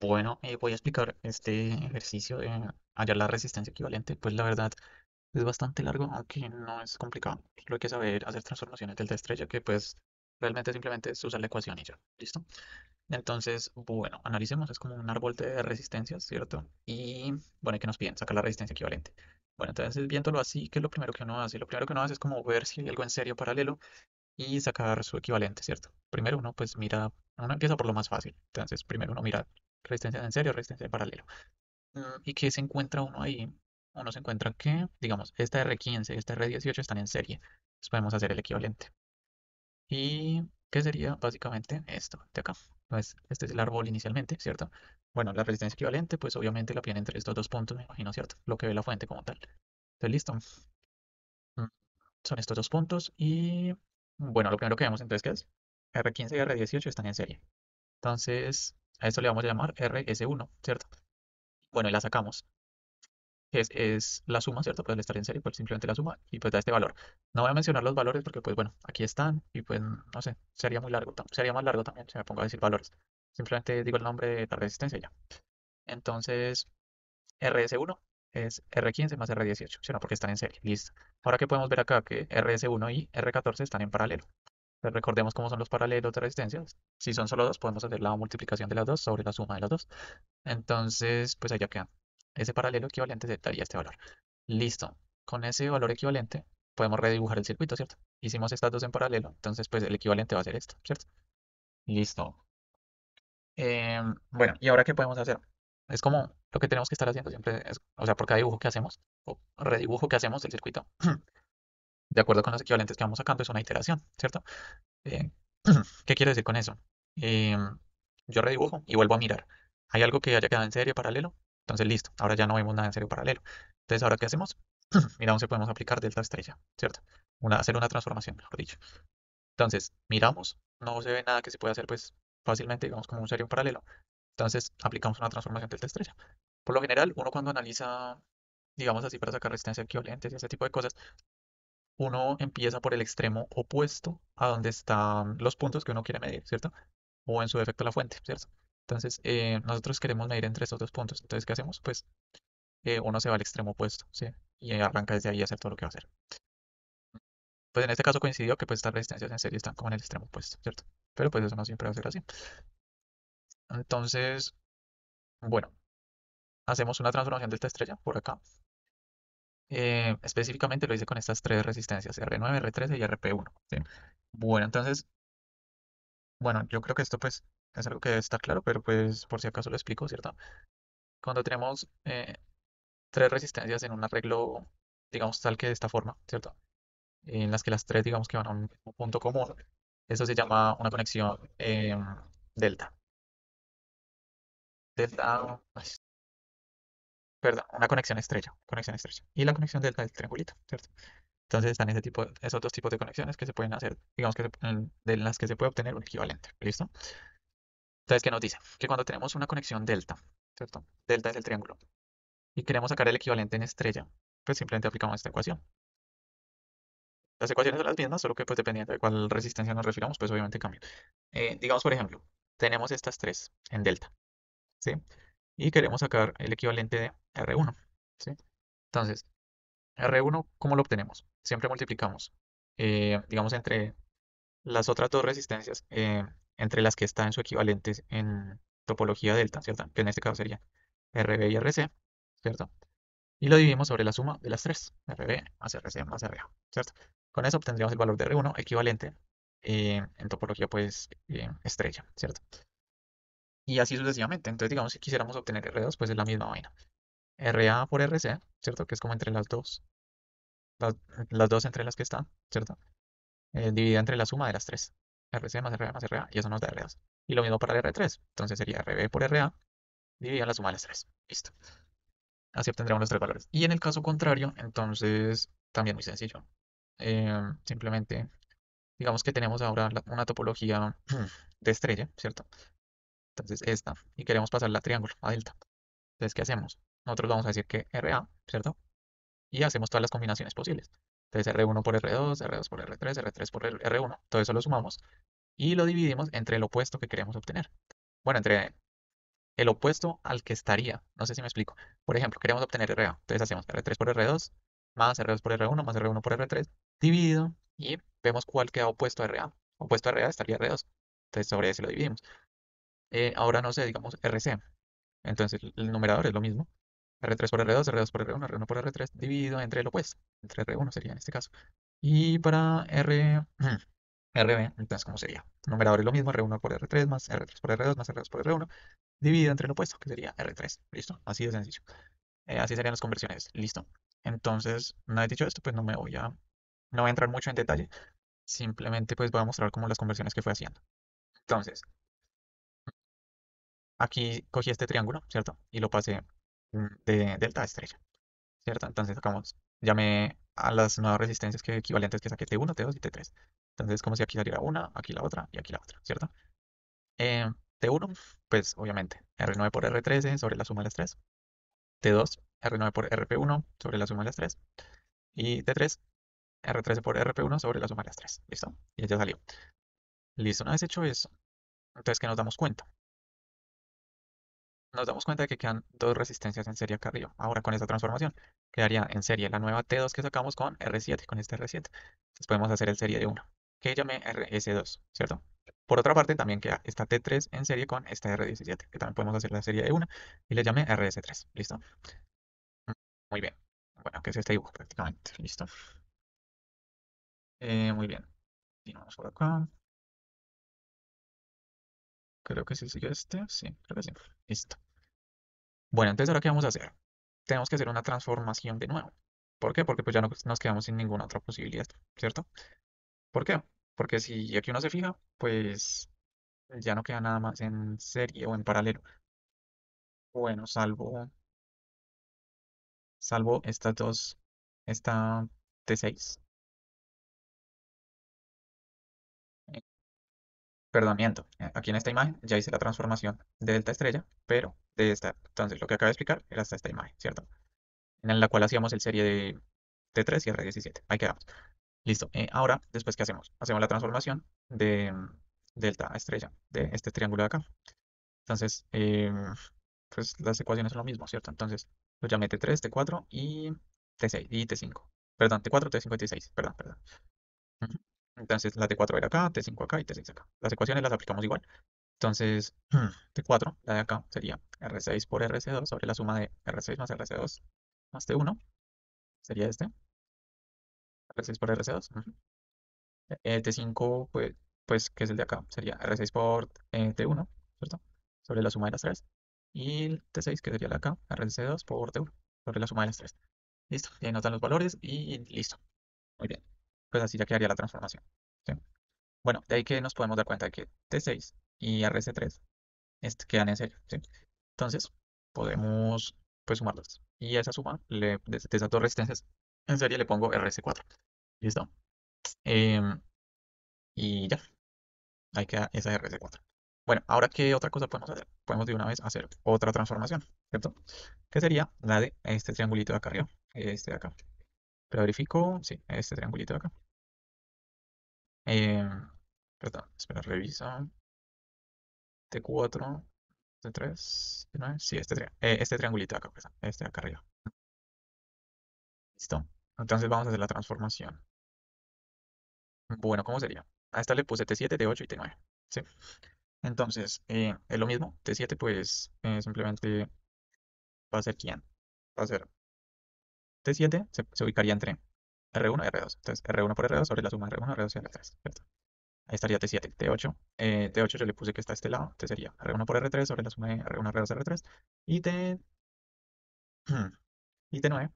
Bueno, voy a explicar este ejercicio de hallar la resistencia equivalente. Pues la verdad es bastante largo, aunque no es complicado. Solo hay que saber hacer transformaciones del de estrella, que pues realmente simplemente es usar la ecuación y ya. ¿Listo? Entonces, bueno, analicemos. Es como un árbol de resistencias, ¿cierto? Y bueno, ¿qué nos piden? Sacar la resistencia equivalente. Bueno, entonces viéndolo así, ¿qué es lo primero que uno hace? Lo primero que uno hace es como ver si hay algo en serio paralelo y sacar su equivalente, ¿cierto? Primero uno pues mira, uno empieza por lo más fácil. Entonces, primero uno mira resistencia en serio, resistencia en paralelo. ¿Y qué se encuentra uno ahí? Uno se encuentra que, digamos, esta R15 y esta R18 están en serie. Entonces podemos hacer el equivalente. ¿Y qué sería básicamente esto de acá? Pues este es el árbol inicialmente, ¿cierto? Bueno, la resistencia equivalente, pues obviamente la obtiene entre estos dos puntos, me imagino, ¿cierto? Lo que ve la fuente como tal. Entonces, listo. Mm, Son estos dos puntos y, bueno, lo primero que vemos entonces, ¿qué es? R15 y R18 están en serie. Entonces, a esto le vamos a llamar RS1, ¿cierto? Bueno, y la sacamos. Es la suma, ¿cierto? Pues al estar en serie, pues simplemente la suma y pues da este valor. No voy a mencionar los valores porque pues bueno, aquí están y pues no sé, sería muy largo, sería más largo también si me pongo a decir valores. Simplemente digo el nombre de la resistencia y ya. Entonces, RS1 es R15 más R18, ¿sí o no? Porque están en serie, listo. Ahora que podemos ver acá que RS1 y R14 están en paralelo. Pues recordemos cómo son los paralelos de resistencias. Si son solo dos, podemos hacer la multiplicación de las dos sobre la suma de las dos. Entonces, pues allá queda. Ese paralelo equivalente se daría este valor. Listo. Con ese valor equivalente podemos redibujar el circuito, ¿cierto? Hicimos estas dos en paralelo, entonces pues el equivalente va a ser esto, ¿cierto? Listo. Bueno, ¿y ahora qué podemos hacer? Es como lo que tenemos que estar haciendo siempre, o sea, por cada dibujo que hacemos, o redibujo que hacemos del circuito, de acuerdo con los equivalentes que vamos sacando, es una iteración, ¿cierto? Eh, ¿Qué quiere decir con eso? Yo redibujo y vuelvo a mirar. ¿Hay algo que haya quedado en serie paralelo? Entonces, listo. Ahora ya no vemos nada en serie paralelo. Entonces, ¿ahora qué hacemos? Miramos si podemos aplicar delta estrella, ¿cierto? Hacer una transformación, mejor dicho. Entonces, miramos, no se ve nada que se pueda hacer, pues, fácilmente, digamos, como un serio paralelo. Entonces, aplicamos una transformación delta estrella. Por lo general, uno cuando analiza, digamos así, para sacar resistencia equivalentes y ese tipo de cosas, uno empieza por el extremo opuesto a donde están los puntos que uno quiere medir, ¿cierto? O en su defecto la fuente, ¿cierto? Entonces, nosotros queremos medir entre estos dos puntos. Entonces, ¿qué hacemos? Pues uno se va al extremo opuesto, ¿sí? Y arranca desde ahí a hacer todo lo que va a hacer. Pues en este caso coincidió que pues estas resistencias en serie están como en el extremo opuesto, ¿cierto? Pero pues eso no siempre va a ser así. Entonces, bueno, hacemos una transformación de esta estrella por acá. Específicamente lo hice con estas tres resistencias, R9, R13 y RP1, ¿sí? Bueno, entonces, bueno, yo creo que esto pues es algo que debe estar claro, pero pues por si acaso lo explico, ¿cierto? Cuando tenemos tres resistencias en un arreglo, digamos tal que de esta forma, ¿cierto? En las que las tres digamos que van a un mismo punto común, eso se llama una conexión delta. Delta, ay, perdón, una conexión estrella, conexión estrecha. Y la conexión delta del triangulito, ¿cierto? Entonces están ese tipo, esos dos tipos de conexiones que se pueden hacer, digamos que de las que se puede obtener un equivalente, ¿listo? Entonces, ¿qué nos dice? Que cuando tenemos una conexión delta, ¿cierto? Delta es el triángulo, y queremos sacar el equivalente en estrella, pues simplemente aplicamos esta ecuación. Las ecuaciones son las mismas, solo que pues dependiendo de cuál resistencia nos refiramos, pues obviamente cambian. Digamos, por ejemplo, tenemos estas tres en delta, ¿sí? Y queremos sacar el equivalente de R1, ¿sí? Entonces, R1, ¿cómo lo obtenemos? Siempre multiplicamos, digamos, entre las otras dos resistencias, entre las que está en su equivalente en topología delta, ¿cierto? Que en este caso sería RB y RC, ¿cierto? Y lo dividimos sobre la suma de las tres, RB más RC más RA, ¿cierto? Con eso obtendríamos el valor de R1 equivalente en topología, pues, estrella, ¿cierto? Y así sucesivamente. Entonces, digamos, si quisiéramos obtener R2, pues es la misma vaina. RA por RC, ¿cierto? Que es como entre las, las dos entre las que están, ¿cierto? Dividida entre la suma de las tres. RC más RA más RA, y eso nos da R2. Y lo mismo para el R3. Entonces sería RB por RA dividida la suma de las tres. Listo. Así obtendremos los tres valores. Y en el caso contrario, entonces, también muy sencillo. Simplemente, digamos que tenemos ahora una topología de estrella, ¿cierto? Entonces esta, y queremos pasarla a triángulo, a delta. Entonces, ¿qué hacemos? Nosotros vamos a decir que RA, ¿cierto? Y hacemos todas las combinaciones posibles. Entonces R1 por R2, R2 por R3, R3 por R1, todo eso lo sumamos y lo dividimos entre el opuesto que queremos obtener. Bueno, entre el opuesto al que estaría. No sé si me explico. Por ejemplo, queremos obtener RA. Entonces hacemos R3 por R2 más R2 por R1 más R1 por R3 dividido y vemos cuál queda opuesto a RA. Opuesto a RA estaría R2. Entonces sobre ese lo dividimos. Ahora no sé, digamos RC. Entonces el numerador es lo mismo. R3 por R2, R2 por R1, R1 por R3 dividido entre el opuesto. Entre R1 sería en este caso. Y para RB, entonces, ¿cómo sería? El numerador es lo mismo, R1 por R3 más R3 por R2 más R2 por R1 dividido entre el opuesto, que sería R3. ¿Listo? Así de sencillo. Así serían las conversiones. Listo. Entonces, una vez dicho esto, pues no voy a entrar mucho en detalle. Simplemente pues voy a mostrar como las conversiones que fue haciendo. Entonces, aquí cogí este triángulo, ¿cierto? Y lo pasé de delta a estrella, ¿cierto? Entonces sacamos, llamé a las nuevas resistencias que equivalentes que saqué T1, T2 y T3. Entonces, como si aquí saliera una, aquí la otra y aquí la otra, ¿cierto? Eh, T1, pues obviamente, R9 por R13 sobre la suma de las 3. T2, R9 por RP1 sobre la suma de las 3. Y T3, R13 por RP1 sobre la suma de las 3. ¿Listo? Y ya salió. Listo, una vez hecho eso, entonces, ¿qué nos damos cuenta? Nos damos cuenta de que quedan dos resistencias en serie acá arriba. Ahora con esta transformación quedaría en serie la nueva T2 que sacamos con R7, con este R7. Entonces podemos hacer el serie de 1, que llame RS2, ¿cierto? Por otra parte, también queda esta T3 en serie con esta R17, que también podemos hacer la serie de 1 y le llame RS3. ¿Listo? Mm, Muy bien. Bueno, que es este dibujo prácticamente. ¿Listo? Muy bien. Continuamos por acá. Creo que sí sigue este. Sí, creo que sí. Listo. Bueno, entonces ahora ¿qué vamos a hacer? Tenemos que hacer una transformación de nuevo. ¿Por qué? Porque pues ya no nos quedamos sin ninguna otra posibilidad, ¿cierto? ¿Por qué? Porque si aquí uno se fija, pues ya no queda nada más en serie o en paralelo. Bueno, salvo estas dos, esta T6. eh, Perdón, miento. Aquí en esta imagen ya hice la transformación de delta estrella, pero de esta. Entonces, lo que acabo de explicar era hasta esta imagen, ¿cierto? En la cual hacíamos el serie de T3 y R17. Ahí quedamos. Listo. Ahora, después, ¿qué hacemos? Hacemos la transformación de delta a estrella de este triángulo de acá. Entonces, pues las ecuaciones son lo mismo, ¿cierto? Entonces, lo llamé T3, T4 y T6 y T5. Perdón, T4, T5 y T6. Perdón, perdón. Ujú. Entonces, la T4 era acá, T5 acá y T6 acá. Las ecuaciones las aplicamos igual. Entonces, T4, la de acá, sería R6 por RC2 sobre la suma de R6 más RC2 más T1. Sería este. R6 por RC2. T5, pues, que es el de acá, sería R6 por T1, ¿cierto? Sobre la suma de las 3. Y el T6, que sería el de acá, RC2 por T1, sobre la suma de las 3. Listo, y ahí nos dan los valores y listo. Muy bien. Pues así ya quedaría la transformación. ¿Sí? Bueno, de ahí que nos podemos dar cuenta de que T6 y RC3 quedan en serie. ¿Sí? Entonces, podemos pues sumarlas. Y a esa suma, de esas dos resistencias, en serie le pongo RC4. ¿Listo? Em, y ya. Ahí queda esa RC4. Bueno, ahora ¿qué otra cosa podemos hacer? Podemos de una vez hacer otra transformación, ¿cierto? Que sería la de este triangulito de acá arriba, este de acá. Pero verifico, sí, este triangulito de acá. Eh, Perdón, espera, reviso. T4, T3, T9, sí, este triangulito de acá, perdón, este de acá arriba. Listo. Entonces vamos a hacer la transformación. Bueno, ¿cómo sería? A esta le puse T7, T8 y T9. Sí. Entonces, es lo mismo. T7, pues simplemente va a ser quién. Va a ser T7 se ubicaría entre R1 y R2. Entonces, R1 por R2 sobre la suma de R1, R2 y R3. ¿Cierto? Ahí estaría T7. T8. T8 yo le puse que está a este lado. Entonces sería R1 por R3 sobre la suma de R1, R2, R3. Y, y T9.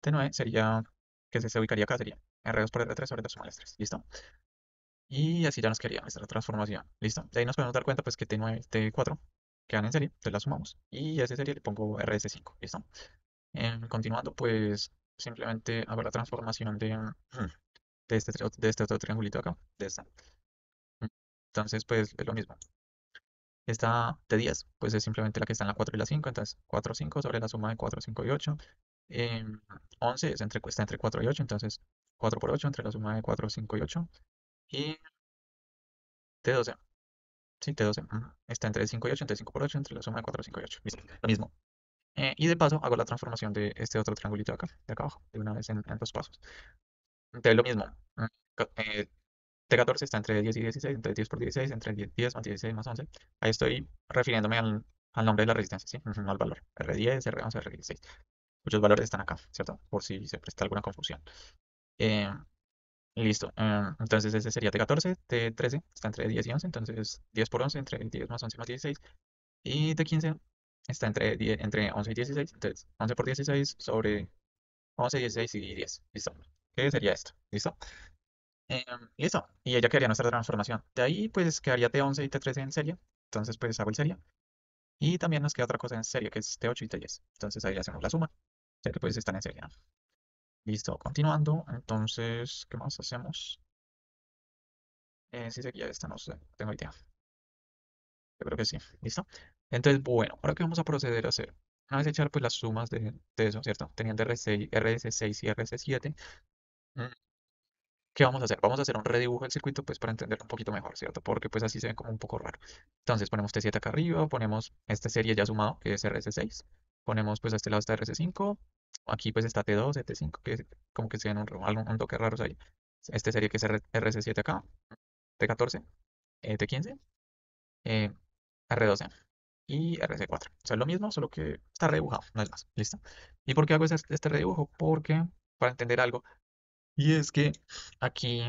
T9 sería, que se ubicaría acá, sería R2 por R3 sobre la suma de las 3. ¿Listo? Y así ya nos quedaría nuestra transformación. ¿Listo? De ahí nos podemos dar cuenta pues que T9, T4 quedan en serie. Entonces las sumamos. Y a esa serie le pongo RS5. ¿Listo? Continuando, pues simplemente hago la transformación de este otro triangulito acá, de esta. Entonces, pues es lo mismo. Esta de 10 pues es simplemente la que está en la 4 y la 5. Entonces, 4, 5 sobre la suma de 4, 5 y 8. 11 está entre 4 y 8. Entonces, 4 por 8 entre la suma de 4, 5 y 8. Y T12. Sí, T12. Está entre 5 y 8, entre 5 por 8, entre la suma de 4, 5 y 8. Listo, lo mismo. Y de paso hago la transformación de este otro triangulito de acá abajo, de una vez en dos pasos. Entonces lo mismo. T14 está entre 10 y 16, entre 10 por 16, entre 10 más 16 más 11. Ahí estoy refiriéndome al nombre de la resistencia, ¿sí? No al valor. R10, R11, R16. Muchos valores están acá, ¿cierto? Por si se presta alguna confusión. Eh, Listo. Entonces ese sería T14, T13 está entre 10 y 11, entonces 10 por 11 entre 10 más 11 más 16. Y T15 está entre 10, entre 11 y 16, entonces 11 por 16 sobre 11, 16 y 10. Listo. ¿Qué sería esto? ¿Listo? Listo. Y ella quedaría nuestra transformación. De ahí pues quedaría T11 y T13 en serie. Entonces pues hago el serie. Y también nos queda otra cosa en serie que es T8 y T10. Entonces ahí hacemos la suma, ya que pues están en serie, ¿no? Listo. Continuando. Entonces, ¿qué más hacemos? Si seguía esta, no sé. No tengo idea. Yo creo que sí. ¿Listo? Entonces, bueno, ahora qué vamos a proceder a hacer. Una vez echar pues las sumas de eso, ¿cierto? Teniendo RS6, RS6 y RS7. ¿Qué vamos a hacer? Vamos a hacer un redibujo del circuito pues para entenderlo un poquito mejor, ¿cierto? Porque pues así se ve como un poco raro. Entonces ponemos T7 acá arriba, ponemos esta serie ya sumado que es RS6, ponemos pues a este lado está RS5, aquí pues está T2, T5, que como que se ven un toque raros ahí. Esta serie que es RS7 acá, T14, T15, eh, R12 y RS4. O sea, es lo mismo, solo que está redibujado, no es más. ¿Listo? ¿Y por qué hago este redibujo? Porque para entender algo, y es que aquí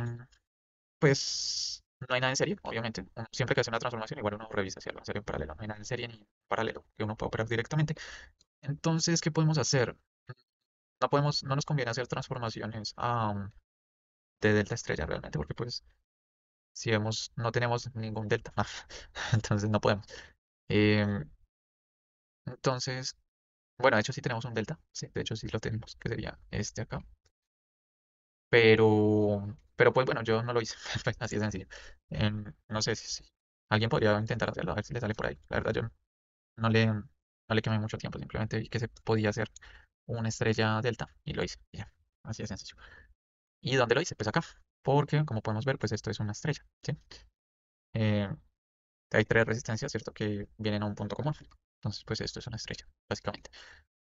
pues no hay nada en serie, obviamente. Siempre que hace una transformación, igual uno revisa si algo en serie o en paralelo. No hay nada en serie ni en paralelo que uno pueda operar directamente. Entonces, ¿qué podemos hacer? No nos conviene hacer transformaciones de delta estrella realmente, porque pues si vemos, no tenemos ningún delta, entonces no podemos. Em, entonces, bueno, de hecho sí tenemos un delta, sí, de hecho sí lo tenemos, que sería este acá. Pero pues bueno, yo no lo hice, pues, así de sencillo. No sé si alguien podría intentar hacerlo, a ver si le sale por ahí. La verdad, yo no le quemé mucho tiempo, simplemente vi que se podía hacer una estrella delta y lo hice. Y ya, así de sencillo. ¿Y dónde lo hice? Pues acá, porque como podemos ver, pues esto es una estrella, ¿sí? Eh, Hay tres resistencias, ¿cierto? Que vienen a un punto común. Entonces, pues esto es una estrella, básicamente.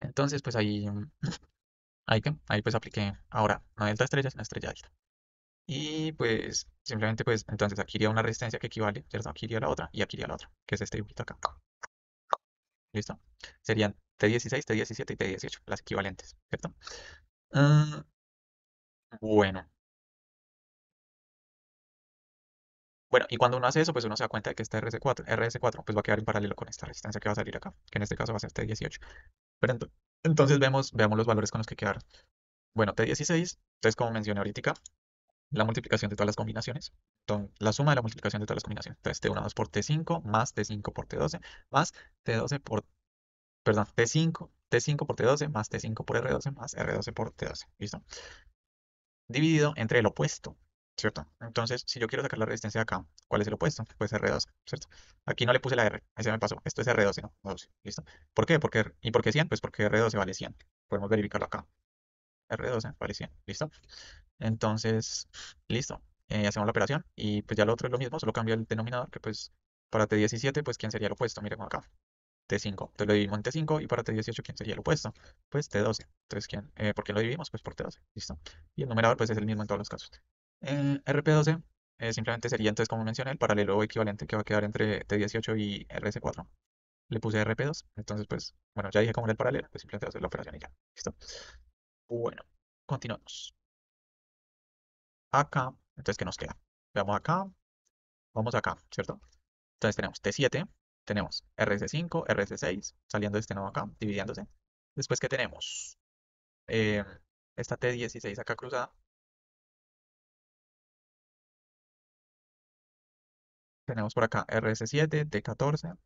Entonces, pues ahí pues apliqué ahora, no delta estrella, sino estrella delta. Y pues simplemente pues entonces aquí iría una resistencia que equivale, ¿cierto? Aquí iría la otra y aquí iría la otra, que es este dibujito acá. ¿Listo? Serían T16, T17 y T18, las equivalentes, ¿cierto? Ah, bueno, bueno, y cuando uno hace eso, pues uno se da cuenta de que esta RS4 pues va a quedar en paralelo con esta resistencia que va a salir acá, que en este caso va a ser T18. Pero entonces veamos los valores con los que quedaron. Bueno, T16, entonces como mencioné ahorita, la multiplicación de todas las combinaciones. Entonces, la suma de la multiplicación de todas las combinaciones. Entonces, T12 por T5 más T5 por T12 más T12 por, perdón, T5 por T12 más T5 por R12 más R12 por T12. ¿Listo? Dividido entre el opuesto, ¿cierto? Entonces, si yo quiero sacar la resistencia de acá, ¿cuál es el opuesto? Pues R12, ¿cierto? Aquí no le puse la R, ahí se me pasó. Esto es R12, ¿no? 12, ¿listo? ¿Por qué? ¿Y por qué 100? Pues porque R12 vale 100. Podemos verificarlo acá. R12 vale 100, ¿listo? Entonces, listo. Hacemos la operación y pues ya lo otro es lo mismo, solo cambia el denominador, que pues para T17, pues ¿quién sería el opuesto? Miremos acá. T5. Entonces lo dividimos en T5 y para T18, ¿quién sería el opuesto? Pues T12. Entonces, ¿por qué lo dividimos? Pues por T12. ¿Listo? Y el numerador pues es el mismo en todos los casos. RP12 simplemente sería entonces, como mencioné, el paralelo equivalente que va a quedar entre T18 y RS4. Le puse RP2. Entonces, pues, bueno, ya dije cómo era el paralelo, pues simplemente hacer la operación y ya. ¿Listo? Bueno, continuamos. Acá, entonces, ¿qué nos queda? Veamos acá, vamos acá, ¿cierto? Entonces tenemos T7, tenemos RS5, RS6, saliendo de este nodo acá, dividiéndose. Después, ¿qué tenemos? Eh, esta T16 acá cruzada, tenemos por acá RS7, T14.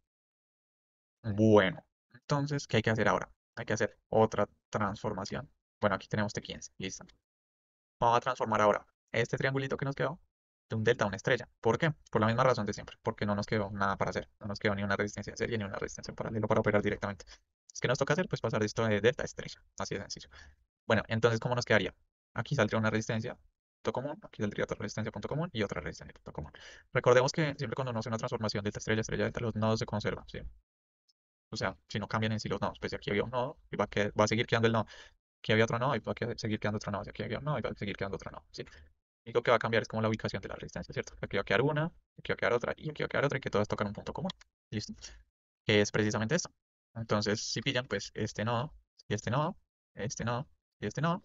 Bueno, entonces, ¿qué hay que hacer ahora? Hay que hacer otra transformación. Bueno, aquí tenemos T15, listo. Vamos a transformar ahora este triangulito que nos quedó de un delta a una estrella. ¿Por qué? Por la misma razón de siempre, porque no nos quedó nada para hacer. No nos quedó ni una resistencia en serie ni una resistencia en paralelo para operar directamente. ¿Qué nos toca hacer? Pues pasar de esto de delta a estrella. Así de sencillo. Bueno, entonces, ¿cómo nos quedaría? Aquí saldría una resistencia punto común, aquí saldría otra resistencia punto común y otra resistencia punto común. Recordemos que siempre cuando uno hace una transformación delta estrella, estrella delta, los nodos se conservan, ¿sí? O sea, si no cambian en sí los nodos, pues si aquí había un nodo, y va a seguir quedando el nodo. Aquí había otro nodo y va a seguir quedando otro nodo. Si aquí había un nodo y va a seguir quedando otro nodo, ¿sí? Lo único que va a cambiar es como la ubicación de la resistencia, ¿cierto? Aquí va a quedar una, aquí va a quedar otra y aquí va a quedar otra y que todas tocan un punto común. ¿Listo? Que es precisamente esto. Entonces, si pillan, pues este nodo, y este nodo, este nodo, y este nodo,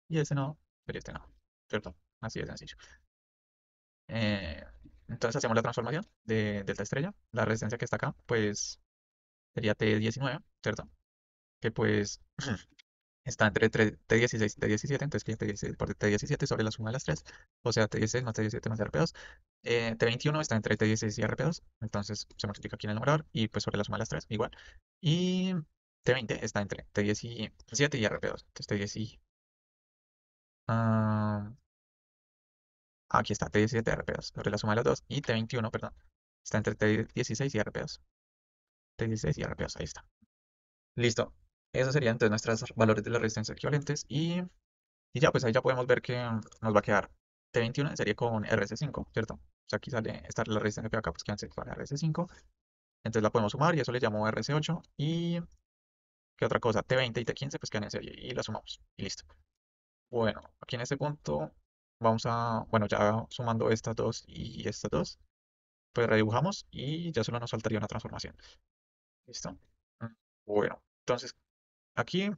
y este nodo, y este nodo, ¿cierto? Así de sencillo. Eh, entonces hacemos la transformación de delta estrella. La resistencia que está acá, pues sería T19, ¿cierto? Que pues está entre T16 y T17, entonces que T16 por T17 sobre la suma de las tres, o sea, T16 más T17 más RP2. T21 está entre T16 y RP2, entonces se multiplica aquí en el numerador y pues sobre la suma de las tres, igual. Y T20 está entre T17 y RP2, entonces T10 ah, aquí está T17 y RP2, sobre la suma de las dos, y T21, perdón, está entre T16 y RP2, T16 y RP2, ahí está. Listo. Esos serían entonces nuestros valores de la resistencia equivalentes y ya, pues ahí ya podemos ver que nos va a quedar T21 sería con RS5, ¿cierto? O sea, aquí sale esta la resistencia que acá, pues quedan con RS5. Entonces la podemos sumar y eso le llamo RS8. Y ¿qué otra cosa? T20 y T15 pues quedan en serie y la sumamos. Y listo. Bueno, aquí en este punto vamos a, bueno, ya sumando estas dos y estas dos, pues redibujamos y ya solo nos faltaría una transformación. ¿Listo? Mm, Bueno, entonces aquí,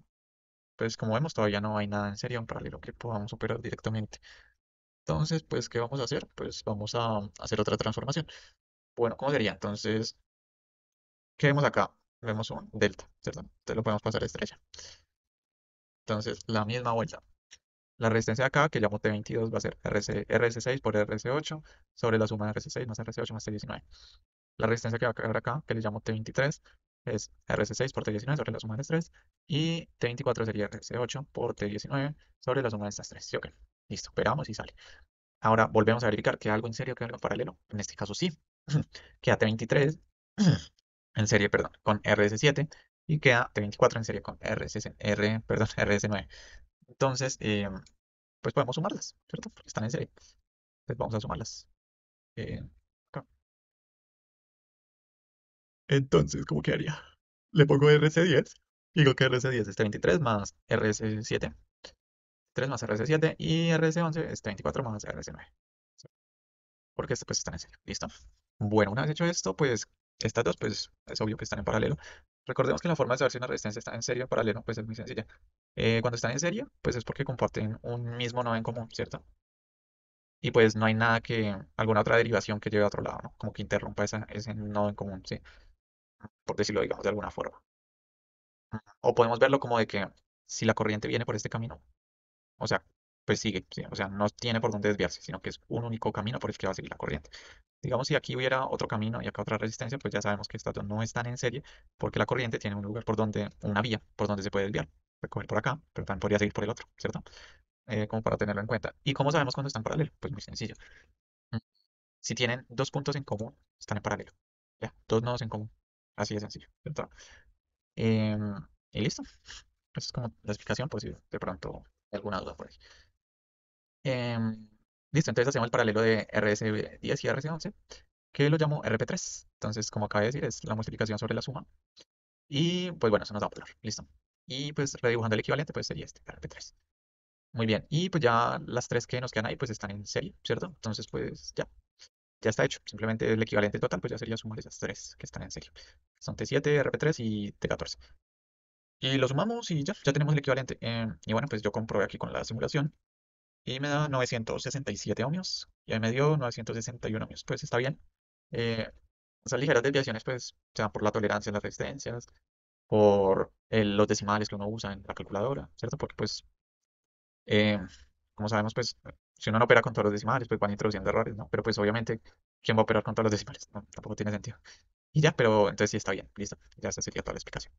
pues como vemos, todavía no hay nada en serie, un paralelo que podamos operar directamente. Entonces, pues, ¿qué vamos a hacer? Pues vamos a hacer otra transformación. Bueno, ¿cómo sería? Entonces, ¿qué vemos acá? Vemos un delta, ¿cierto? Entonces lo podemos pasar a estrella. Entonces, la misma vuelta. La resistencia de acá, que llamo T22, va a ser RS6 por RS8 sobre la suma de RS6 más RS8 más T19. La resistencia que va a quedar acá, que le llamo T23, es RS6 por T19 sobre la suma de estas tres. Y T24 sería RS8 por T19 sobre la suma de estas tres. ¿Sí o qué? Listo, operamos y sale. Ahora volvemos a verificar que algo en serio, que algo en paralelo. En este caso sí. Queda T23 en serie, perdón, con RS7 y queda T24 en serie con perdón, RS9. Entonces, pues podemos sumarlas, ¿cierto? Porque están en serie. Entonces vamos a sumarlas. eh, acá. Entonces, ¿cómo quedaría? Le pongo RS10. Digo que RS10 es T23 más RS7. 3 más RS7 y RS11 es T24 más RS9. Porque este pues están en serio. ¿Listo? Bueno, una vez hecho esto, pues estas dos, pues es obvio que están en paralelo. Recordemos que la forma de saber si una resistencia está en serie o en paralelo, pues es muy sencilla. Cuando están en serie, pues es porque comparten un mismo nodo en común, ¿cierto? Y pues no hay nada que, alguna otra derivación que lleve a otro lado, ¿no? Como que interrumpa ese nodo en común, ¿sí? Por decirlo, digamos, de alguna forma. O podemos verlo como de que si la corriente viene por este camino, o sea, pues sigue, ¿sí? O sea, no tiene por dónde desviarse, sino que es un único camino por el que va a seguir la corriente. Digamos, si aquí hubiera otro camino y acá otra resistencia, pues ya sabemos que estas dos no están en serie porque la corriente tiene un lugar por donde, una vía por donde se puede desviar. Puede coger por acá, pero también podría seguir por el otro, ¿cierto? Como para tenerlo en cuenta. ¿Y cómo sabemos cuando están en paralelo? Pues muy sencillo. Mm, Si tienen dos puntos en común, están en paralelo. Ya, dos nodos en común. Así de sencillo, ¿cierto? Em, y listo. Esa es como la explicación, por si de pronto hay alguna duda por ahí. Em, listo, entonces hacemos el paralelo de RS10 y RS11 que lo llamo RP3. Entonces, como acaba de decir, es la multiplicación sobre la suma. Y pues bueno, eso nos da valor. Listo. Y pues redibujando el equivalente, pues sería este RP3. Muy bien. Y pues ya las tres que nos quedan ahí, pues están en serie, ¿cierto? Entonces, pues ya está hecho. Simplemente el equivalente total, pues ya sería sumar esas tres que están en serie. Son T7, RP3 y T14. Y lo sumamos y ya tenemos el equivalente. Y bueno, pues yo comprobé aquí con la simulación y me da 967 ohmios. Y ahí me dio 961 ohmios. Pues está bien. Eh, Esas ligeras desviaciones, pues, se dan por la tolerancia en las resistencias, por los decimales que uno usa en la calculadora, ¿cierto? Porque, pues, eh, como sabemos, pues, si uno no opera con todos los decimales, pues van introduciendo errores, ¿no? Pero, pues, obviamente, ¿quién va a operar con todos los decimales? No, tampoco tiene sentido. Y ya, pero entonces sí está bien, listo. Ya esa sería toda la explicación.